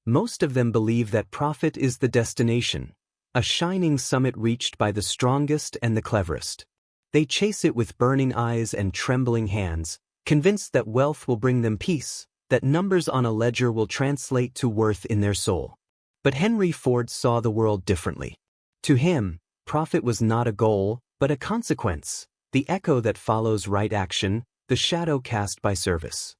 Most of them believe that profit is the destination, a shining summit reached by the strongest and the cleverest. They chase it with burning eyes and trembling hands, convinced that wealth will bring them peace, that numbers on a ledger will translate to worth in their soul. But Henry Ford saw the world differently. To him, profit was not a goal, but a consequence, the echo that follows right action, the shadow cast by service.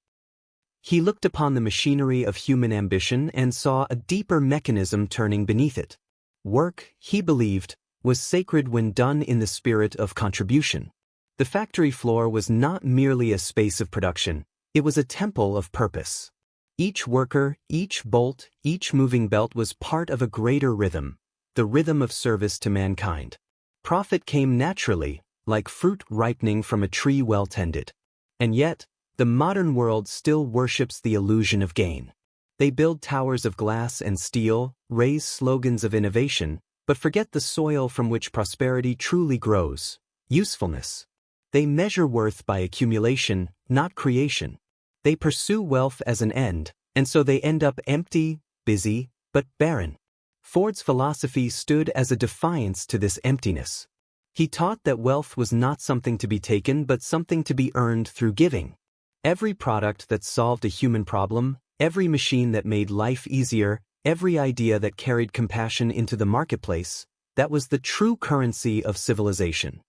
He looked upon the machinery of human ambition and saw a deeper mechanism turning beneath it. Work, he believed, was sacred when done in the spirit of contribution. The factory floor was not merely a space of production, it was a temple of purpose. Each worker, each bolt, each moving belt was part of a greater rhythm, the rhythm of service to mankind. Profit came naturally, like fruit ripening from a tree well tended. And yet, the modern world still worships the illusion of gain. They build towers of glass and steel, raise slogans of innovation, but forget the soil from which prosperity truly grows, usefulness. They measure worth by accumulation, not creation. They pursue wealth as an end, and so they end up empty, busy, but barren. Ford's philosophy stood as a defiance to this emptiness. He taught that wealth was not something to be taken but something to be earned through giving. Every product that solved a human problem, every machine that made life easier, every idea that carried compassion into the marketplace, that was the true currency of civilization.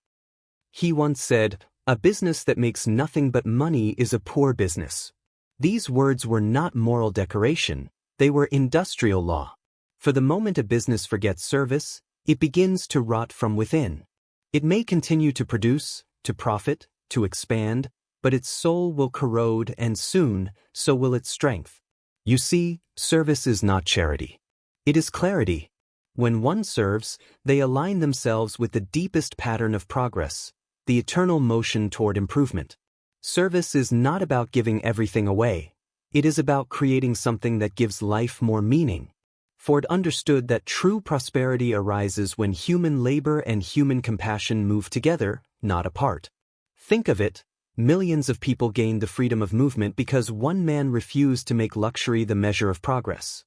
He once said, "A business that makes nothing but money is a poor business." These words were not moral decoration, they were industrial law. For the moment a business forgets service, it begins to rot from within. It may continue to produce, to profit, to expand, but its soul will corrode and soon, so will its strength. You see, service is not charity. It is clarity. When one serves, they align themselves with the deepest pattern of progress, the eternal motion toward improvement. Service is not about giving everything away. It is about creating something that gives life more meaning. Ford understood that true prosperity arises when human labor and human compassion move together, not apart. Think of it. Millions of people gained the freedom of movement because one man refused to make luxury the measure of progress.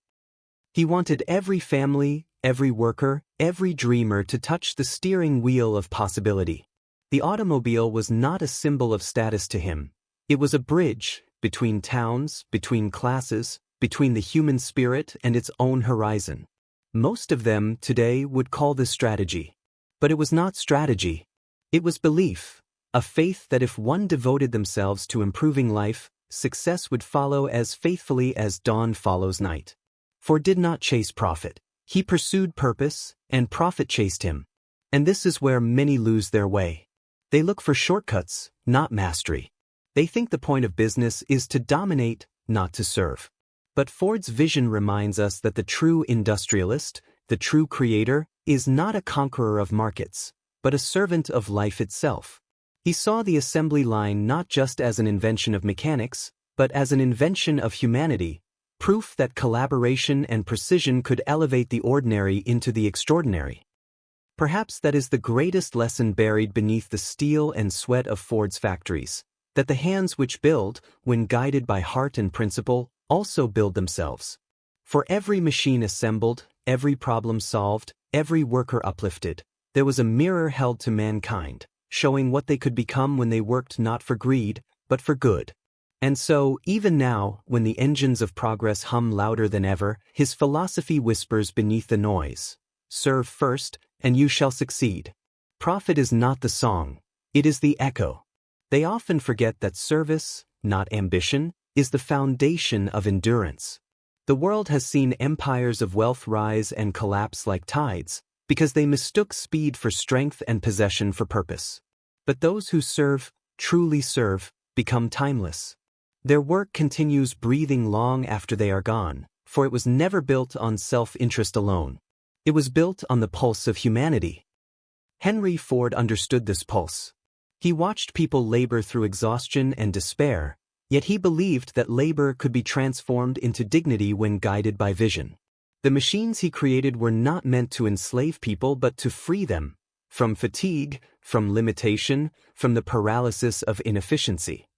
He wanted every family, every worker, every dreamer to touch the steering wheel of possibility. The automobile was not a symbol of status to him. It was a bridge between towns, between classes, between the human spirit and its own horizon. Most of them today would call this strategy. But it was not strategy. It was belief. A faith that if one devoted themselves to improving life, success would follow as faithfully as dawn follows night. Ford did not chase profit. He pursued purpose, and profit chased him. And this is where many lose their way. They look for shortcuts, not mastery. They think the point of business is to dominate, not to serve. But Ford's vision reminds us that the true industrialist, the true creator, is not a conqueror of markets, but a servant of life itself. He saw the assembly line not just as an invention of mechanics, but as an invention of humanity, proof that collaboration and precision could elevate the ordinary into the extraordinary. Perhaps that is the greatest lesson buried beneath the steel and sweat of Ford's factories, that the hands which build, when guided by heart and principle, also build themselves. For every machine assembled, every problem solved, every worker uplifted, there was a mirror held to mankind, showing what they could become when they worked not for greed, but for good. And so, even now, when the engines of progress hum louder than ever, his philosophy whispers beneath the noise, "Serve first, and you shall succeed." Profit is not the song, it is the echo. They often forget that service, not ambition, is the foundation of endurance. The world has seen empires of wealth rise and collapse like tides, because they mistook speed for strength and possession for purpose. But those who serve, truly serve, become timeless. Their work continues breathing long after they are gone, for it was never built on self-interest alone. It was built on the pulse of humanity. Henry Ford understood this pulse. He watched people labor through exhaustion and despair, yet he believed that labor could be transformed into dignity when guided by vision. The machines he created were not meant to enslave people but to free them, from fatigue, from limitation, from the paralysis of inefficiency.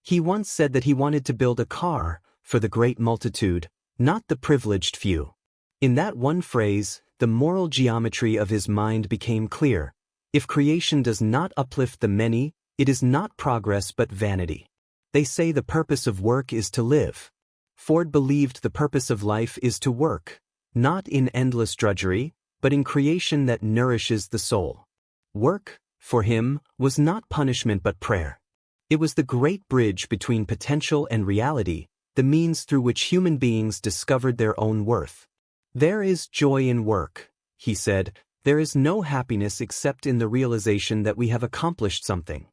He once said that he wanted to build a car for the great multitude, not the privileged few. In that one phrase, the moral geometry of his mind became clear. If creation does not uplift the many, it is not progress but vanity. They say the purpose of work is to live. Ford believed the purpose of life is to work, not in endless drudgery, but in creation that nourishes the soul. Work, for him, was not punishment but prayer. It was the great bridge between potential and reality, the means through which human beings discovered their own worth. There is joy in work, he said. There is no happiness except in the realization that we have accomplished something.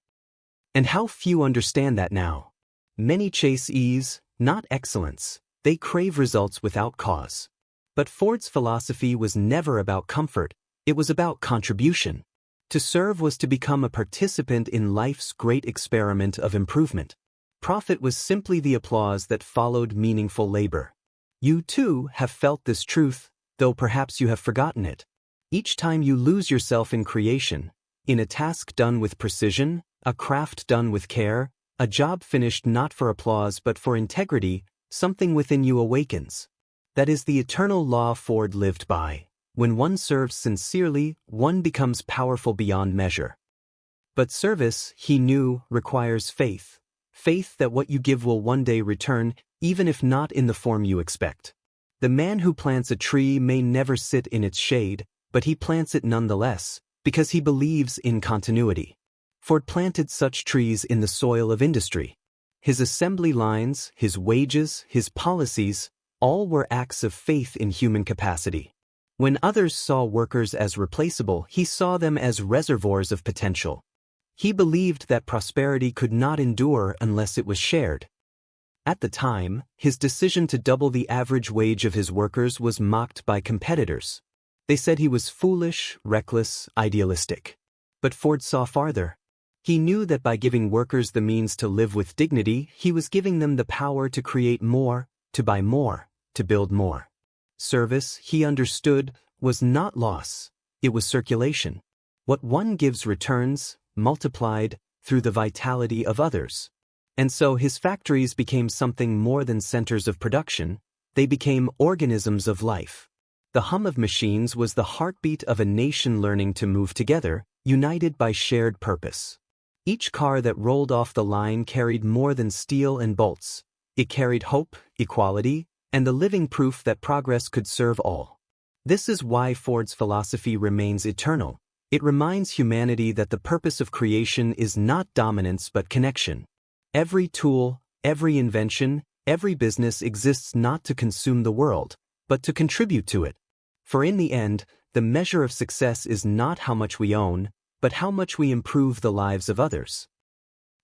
And how few understand that now. Many chase ease, not excellence. They crave results without cause. But Ford's philosophy was never about comfort, it was about contribution. To serve was to become a participant in life's great experiment of improvement. Profit was simply the applause that followed meaningful labor. You too have felt this truth, though perhaps you have forgotten it. Each time you lose yourself in creation, in a task done with precision, a craft done with care, a job finished not for applause but for integrity, something within you awakens. That is the eternal law Ford lived by. When one serves sincerely, one becomes powerful beyond measure. But service, he knew, requires faith. Faith that what you give will one day return, even if not in the form you expect. The man who plants a tree may never sit in its shade, but he plants it nonetheless, because he believes in continuity. Ford planted such trees in the soil of industry. His assembly lines, his wages, his policies, all were acts of faith in human capacity. When others saw workers as replaceable, he saw them as reservoirs of potential. He believed that prosperity could not endure unless it was shared. At the time, his decision to double the average wage of his workers was mocked by competitors. They said he was foolish, reckless, idealistic. But Ford saw farther. He knew that by giving workers the means to live with dignity, he was giving them the power to create more, to buy more, to build more. Service, he understood, was not loss, it was circulation. What one gives returns, multiplied, through the vitality of others. And so his factories became something more than centers of production, they became organisms of life. The hum of machines was the heartbeat of a nation learning to move together, united by shared purpose. Each car that rolled off the line carried more than steel and bolts. It carried hope, equality, and the living proof that progress could serve all. This is why Ford's philosophy remains eternal. It reminds humanity that the purpose of creation is not dominance but connection. Every tool, every invention, every business exists not to consume the world, but to contribute to it. For in the end, the measure of success is not how much we own, but how much we improve the lives of others.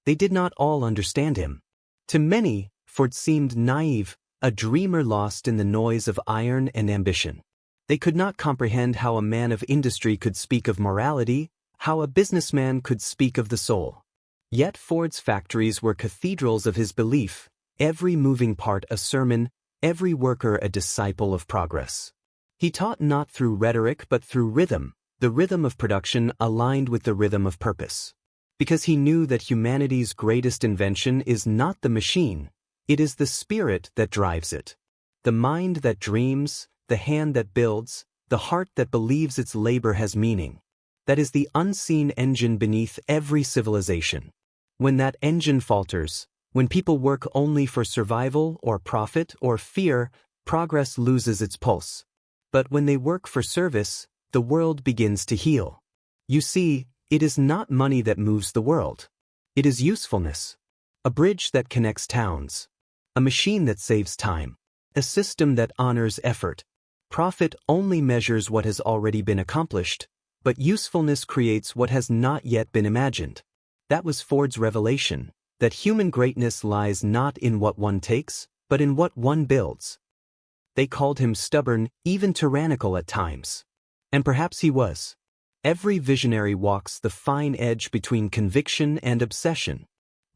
They did not all understand him. To many, Ford seemed naive, a dreamer lost in the noise of iron and ambition. They could not comprehend how a man of industry could speak of morality, how a businessman could speak of the soul. Yet Ford's factories were cathedrals of his belief, every moving part a sermon, every worker a disciple of progress. He taught not through rhetoric but through rhythm, the rhythm of production aligned with the rhythm of purpose. Because he knew that humanity's greatest invention is not the machine, it is the spirit that drives it. The mind that dreams, the hand that builds, the heart that believes its labor has meaning. That is the unseen engine beneath every civilization. When that engine falters, when people work only for survival or profit or fear, progress loses its pulse. But when they work for service, the world begins to heal. You see, it is not money that moves the world. It is usefulness. A bridge that connects towns. A machine that saves time. A system that honors effort. Profit only measures what has already been accomplished, but usefulness creates what has not yet been imagined. That was Ford's revelation, that human greatness lies not in what one takes, but in what one builds. They called him stubborn, even tyrannical at times. And perhaps he was. Every visionary walks the fine edge between conviction and obsession.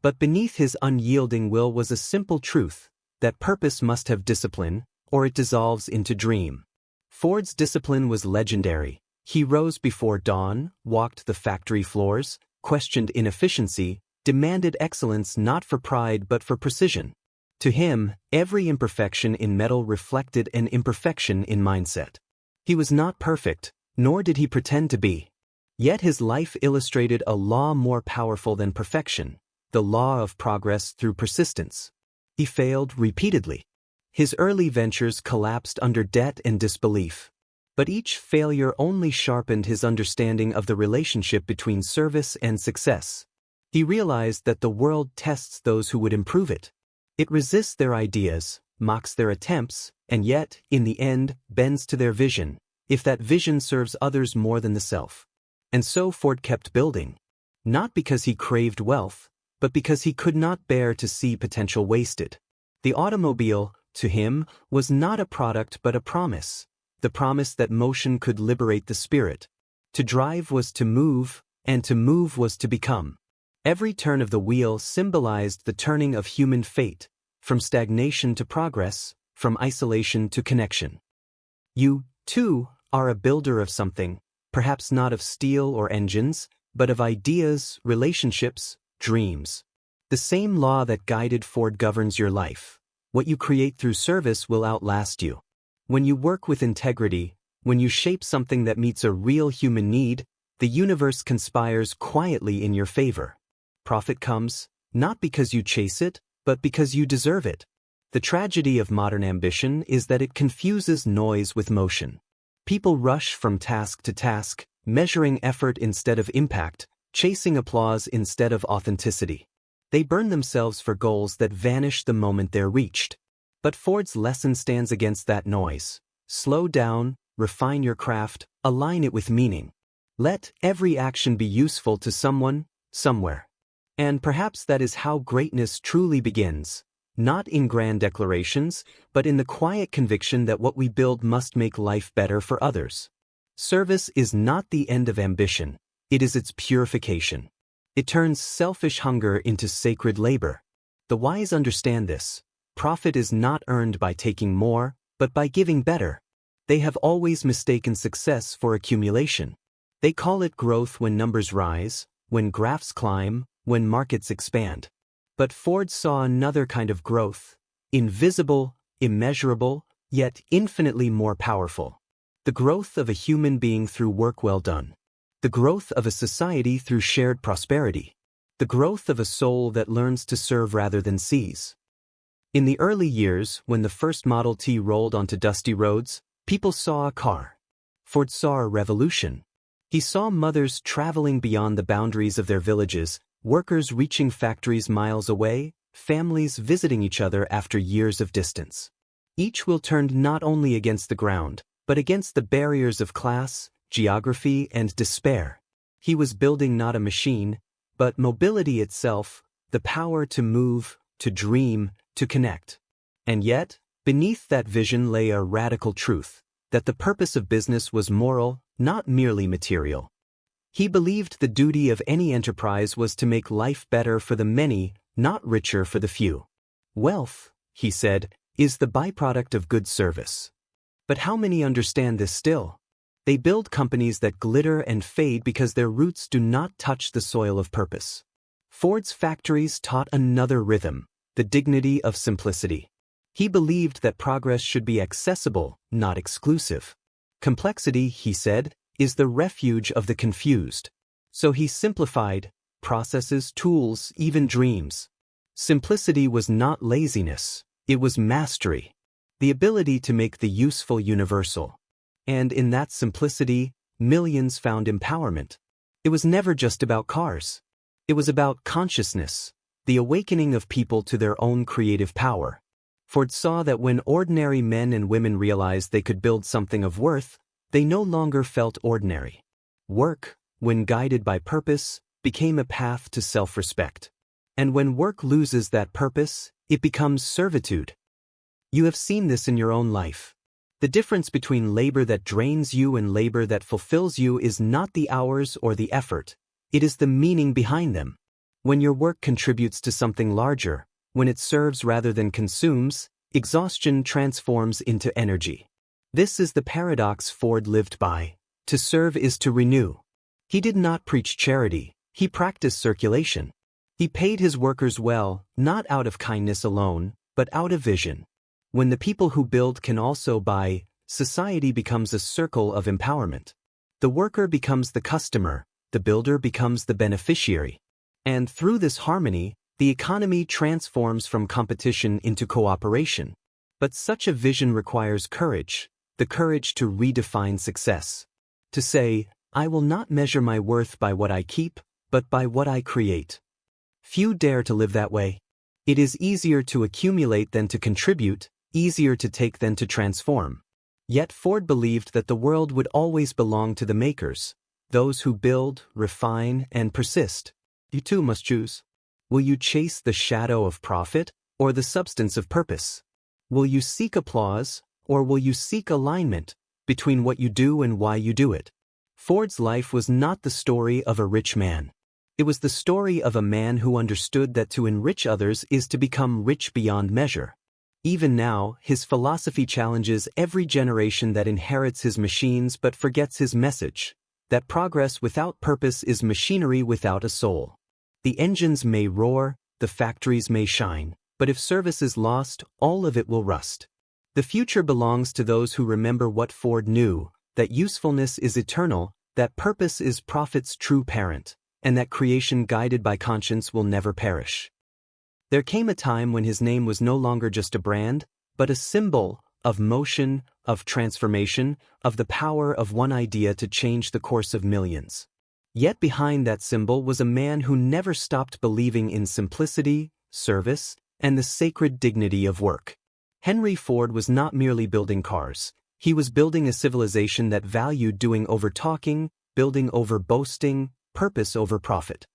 But beneath his unyielding will was a simple truth, that purpose must have discipline, or it dissolves into dream. Ford's discipline was legendary. He rose before dawn, walked the factory floors, questioned inefficiency, demanded excellence not for pride but for precision. To him, every imperfection in metal reflected an imperfection in mindset. He was not perfect, nor did he pretend to be. Yet his life illustrated a law more powerful than perfection, the law of progress through persistence. He failed repeatedly. His early ventures collapsed under debt and disbelief. But each failure only sharpened his understanding of the relationship between service and success. He realized that the world tests those who would improve it. It resists their ideas, mocks their attempts, and yet, in the end, bends to their vision, if that vision serves others more than the self. And so Ford kept building. Not because he craved wealth, but because he could not bear to see potential wasted. The automobile, to him, was not a product but a promise. The promise that motion could liberate the spirit. To drive was to move, and to move was to become. Every turn of the wheel symbolized the turning of human fate, from stagnation to progress, from isolation to connection. You, too, are a builder of something, perhaps not of steel or engines, but of ideas, relationships, dreams. The same law that guided Ford governs your life. What you create through service will outlast you. When you work with integrity, when you shape something that meets a real human need, the universe conspires quietly in your favor. Profit comes, not because you chase it, but because you deserve it. The tragedy of modern ambition is that it confuses noise with motion. People rush from task to task, measuring effort instead of impact, chasing applause instead of authenticity. They burn themselves for goals that vanish the moment they're reached. But Ford's lesson stands against that noise. Slow down, refine your craft, align it with meaning. Let every action be useful to someone, somewhere. And perhaps that is how greatness truly begins, not in grand declarations, but in the quiet conviction that what we build must make life better for others. Service is not the end of ambition, it is its purification. It turns selfish hunger into sacred labor. The wise understand this. Profit is not earned by taking more, but by giving better. They have always mistaken success for accumulation. They call it growth when numbers rise, when graphs climb, when markets expand. But Ford saw another kind of growth, invisible, immeasurable, yet infinitely more powerful. The growth of a human being through work well done. The growth of a society through shared prosperity. The growth of a soul that learns to serve rather than seize. In the early years, when the first Model T rolled onto dusty roads, people saw a car. Ford saw a revolution. He saw mothers traveling beyond the boundaries of their villages, workers reaching factories miles away, families visiting each other after years of distance. Each wheel turned not only against the ground, but against the barriers of class, geography, and despair. He was building not a machine, but mobility itself, the power to move, to dream, to connect. And yet, beneath that vision lay a radical truth, that the purpose of business was moral, not merely material. He believed the duty of any enterprise was to make life better for the many, not richer for the few. Wealth, he said, is the byproduct of good service. But how many understand this still? They build companies that glitter and fade because their roots do not touch the soil of purpose. Ford's factories taught another rhythm, the dignity of simplicity. He believed that progress should be accessible, not exclusive. Complexity, he said, is the refuge of the confused. So he simplified processes, tools, even dreams. Simplicity was not laziness, it was mastery, the ability to make the useful universal. And in that simplicity, millions found empowerment. It was never just about cars. It was about consciousness, the awakening of people to their own creative power. Ford saw that when ordinary men and women realized they could build something of worth, they no longer felt ordinary. Work, when guided by purpose, became a path to self-respect. And when work loses that purpose, it becomes servitude. You have seen this in your own life. The difference between labor that drains you and labor that fulfills you is not the hours or the effort, it is the meaning behind them. When your work contributes to something larger, when it serves rather than consumes, exhaustion transforms into energy. This is the paradox Ford lived by. To serve is to renew. He did not preach charity, he practiced circulation. He paid his workers well, not out of kindness alone, but out of vision. When the people who build can also buy, society becomes a circle of empowerment. The worker becomes the customer, the builder becomes the beneficiary. And through this harmony, the economy transforms from competition into cooperation. But such a vision requires courage, the courage to redefine success. To say, I will not measure my worth by what I keep, but by what I create. Few dare to live that way. It is easier to accumulate than to contribute, easier to take than to transform. Yet Ford believed that the world would always belong to the makers, those who build, refine, and persist. You too must choose. Will you chase the shadow of profit, or the substance of purpose? Will you seek applause, or will you seek alignment between what you do and why you do it? Ford's life was not the story of a rich man. It was the story of a man who understood that to enrich others is to become rich beyond measure. Even now, his philosophy challenges every generation that inherits his machines but forgets his message, that progress without purpose is machinery without a soul. The engines may roar, the factories may shine, but if service is lost, all of it will rust. The future belongs to those who remember what Ford knew, that usefulness is eternal, that purpose is profit's true parent, and that creation guided by conscience will never perish. There came a time when his name was no longer just a brand, but a symbol of motion, of transformation, of the power of one idea to change the course of millions. Yet behind that symbol was a man who never stopped believing in simplicity, service, and the sacred dignity of work. Henry Ford was not merely building cars. He was building a civilization that valued doing over talking, building over boasting, purpose over profit.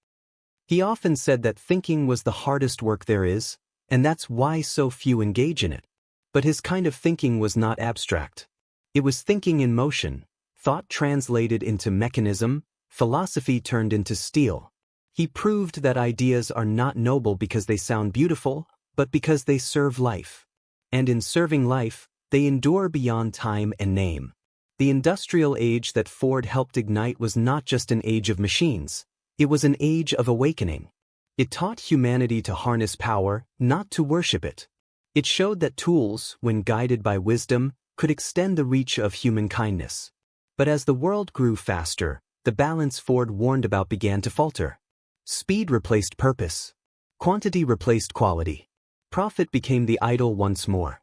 He often said that thinking was the hardest work there is, and that's why so few engage in it. But his kind of thinking was not abstract. It was thinking in motion, thought translated into mechanism, philosophy turned into steel. He proved that ideas are not noble because they sound beautiful, but because they serve life. And in serving life, they endure beyond time and name. The industrial age that Ford helped ignite was not just an age of machines. It was an age of awakening. It taught humanity to harness power, not to worship it. It showed that tools, when guided by wisdom, could extend the reach of human kindness. But as the world grew faster, the balance Ford warned about began to falter. Speed replaced purpose. Quantity replaced quality. Profit became the idol once more.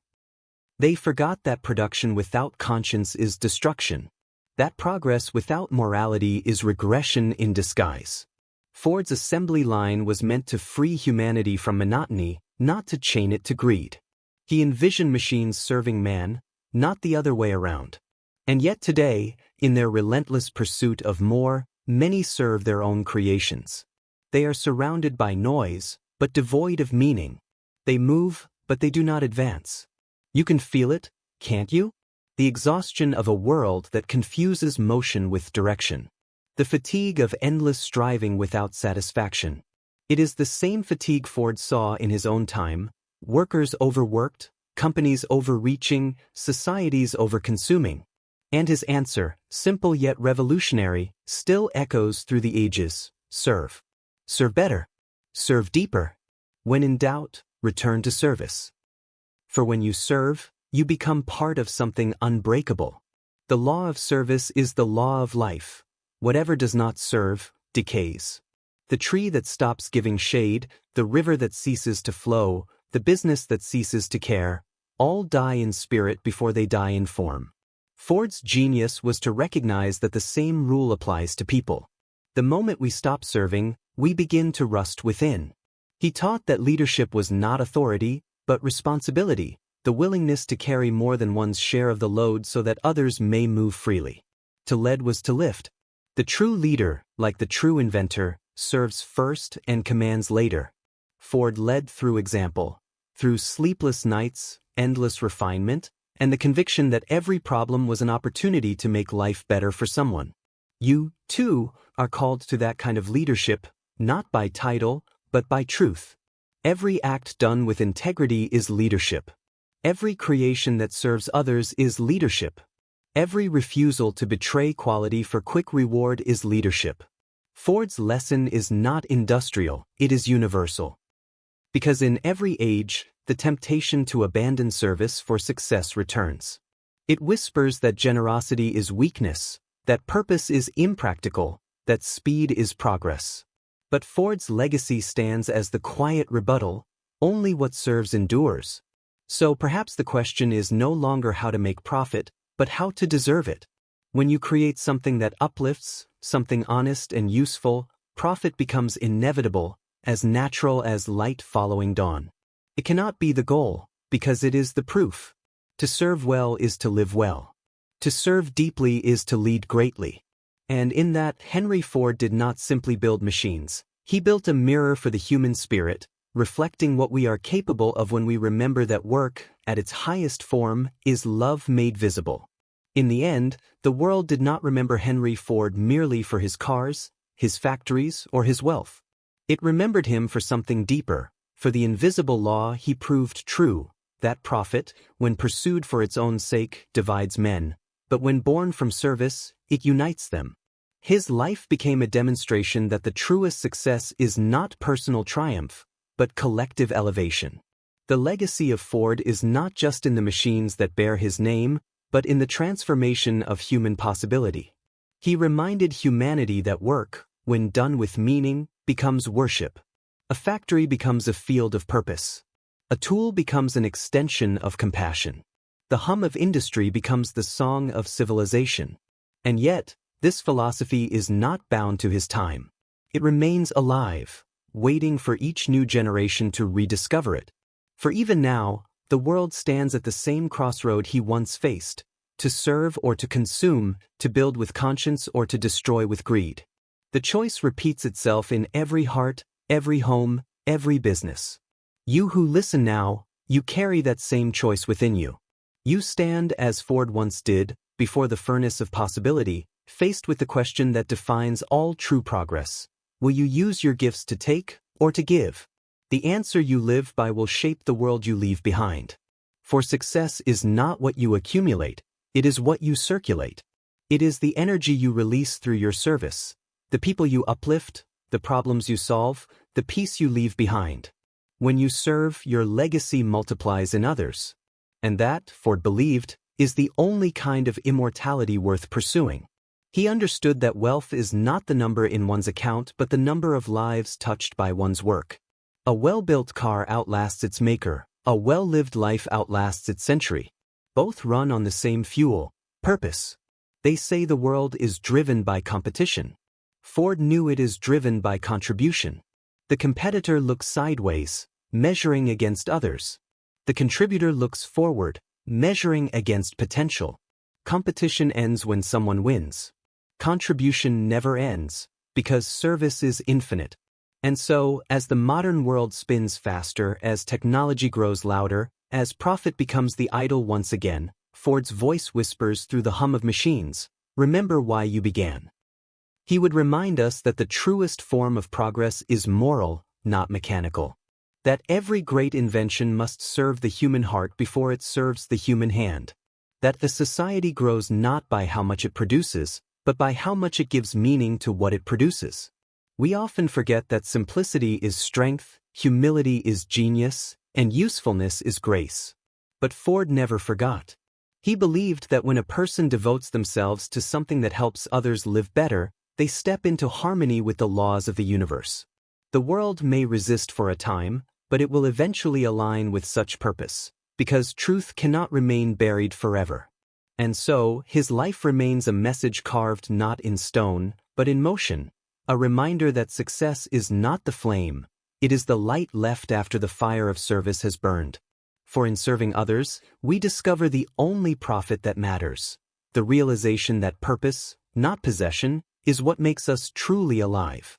They forgot that production without conscience is destruction. That progress without morality is regression in disguise. Ford's assembly line was meant to free humanity from monotony, not to chain it to greed. He envisioned machines serving man, not the other way around. And yet today, in their relentless pursuit of more, many serve their own creations. They are surrounded by noise, but devoid of meaning. They move, but they do not advance. You can feel it, can't you? The exhaustion of a world that confuses motion with direction. The fatigue of endless striving without satisfaction. It is the same fatigue Ford saw in his own time: workers overworked, companies overreaching, societies overconsuming. And his answer, simple yet revolutionary, still echoes through the ages: serve. Serve better. Serve deeper. When in doubt, return to service. For when you serve, you become part of something unbreakable. The law of service is the law of life. Whatever does not serve, decays. The tree that stops giving shade, the river that ceases to flow, the business that ceases to care, all die in spirit before they die in form. Ford's genius was to recognize that the same rule applies to people. The moment we stop serving, we begin to rust within. He taught that leadership was not authority, but responsibility, the willingness to carry more than one's share of the load so that others may move freely. To lead was to lift. The true leader, like the true inventor, serves first and commands later. Ford led through example, through sleepless nights, endless refinement, and the conviction that every problem was an opportunity to make life better for someone. You, too, are called to that kind of leadership, not by title, but by truth. Every act done with integrity is leadership. Every creation that serves others is leadership. Every refusal to betray quality for quick reward is leadership. Ford's lesson is not industrial, it is universal. Because in every age, the temptation to abandon service for success returns. It whispers that generosity is weakness, that purpose is impractical, that speed is progress. But Ford's legacy stands as the quiet rebuttal: only what serves endures. So perhaps the question is no longer how to make profit, but how to deserve it. When you create something that uplifts, something honest and useful, profit becomes inevitable, as natural as light following dawn. It cannot be the goal, because it is the proof. To serve well is to live well. To serve deeply is to lead greatly. And in that, Henry Ford did not simply build machines. He built a mirror for the human spirit, reflecting what we are capable of when we remember that work, at its highest form, is love made visible. In the end, the world did not remember Henry Ford merely for his cars, his factories, or his wealth. It remembered him for something deeper, for the invisible law he proved true, that profit, when pursued for its own sake, divides men, but when born from service, it unites them. His life became a demonstration that the truest success is not personal triumph, but collective elevation. The legacy of Ford is not just in the machines that bear his name, but in the transformation of human possibility. He reminded humanity that work, when done with meaning, becomes worship. A factory becomes a field of purpose. A tool becomes an extension of compassion. The hum of industry becomes the song of civilization. And yet, this philosophy is not bound to his time. It remains alive, waiting for each new generation to rediscover it. For even now, the world stands at the same crossroad he once faced: to serve or to consume, to build with conscience or to destroy with greed. The choice repeats itself in every heart, every home, every business. You who listen now, you carry that same choice within you. You stand, as Ford once did, before the furnace of possibility, faced with the question that defines all true progress: will you use your gifts to take or to give? The answer you live by will shape the world you leave behind. For success is not what you accumulate, it is what you circulate. It is the energy you release through your service, the people you uplift, the problems you solve, the peace you leave behind. When you serve, your legacy multiplies in others. And that, Ford believed, is the only kind of immortality worth pursuing. He understood that wealth is not the number in one's account but the number of lives touched by one's work. A well-built car outlasts its maker, a well-lived life outlasts its century. Both run on the same fuel, purpose. They say the world is driven by competition. Ford knew it is driven by contribution. The competitor looks sideways, measuring against others. The contributor looks forward, measuring against potential. Competition ends when someone wins. Contribution never ends, because service is infinite. And so, as the modern world spins faster, as technology grows louder, as profit becomes the idol once again, Ford's voice whispers through the hum of machines: remember why you began. He would remind us that the truest form of progress is moral, not mechanical. That every great invention must serve the human heart before it serves the human hand. That the society grows not by how much it produces, but by how much it gives meaning to what it produces. We often forget that simplicity is strength, humility is genius, and usefulness is grace. But Ford never forgot. He believed that when a person devotes themselves to something that helps others live better, they step into harmony with the laws of the universe. The world may resist for a time, but it will eventually align with such purpose, because truth cannot remain buried forever. And so, his life remains a message carved not in stone, but in motion, a reminder that success is not the flame, it is the light left after the fire of service has burned. For in serving others, we discover the only profit that matters, the realization that purpose, not possession, is what makes us truly alive.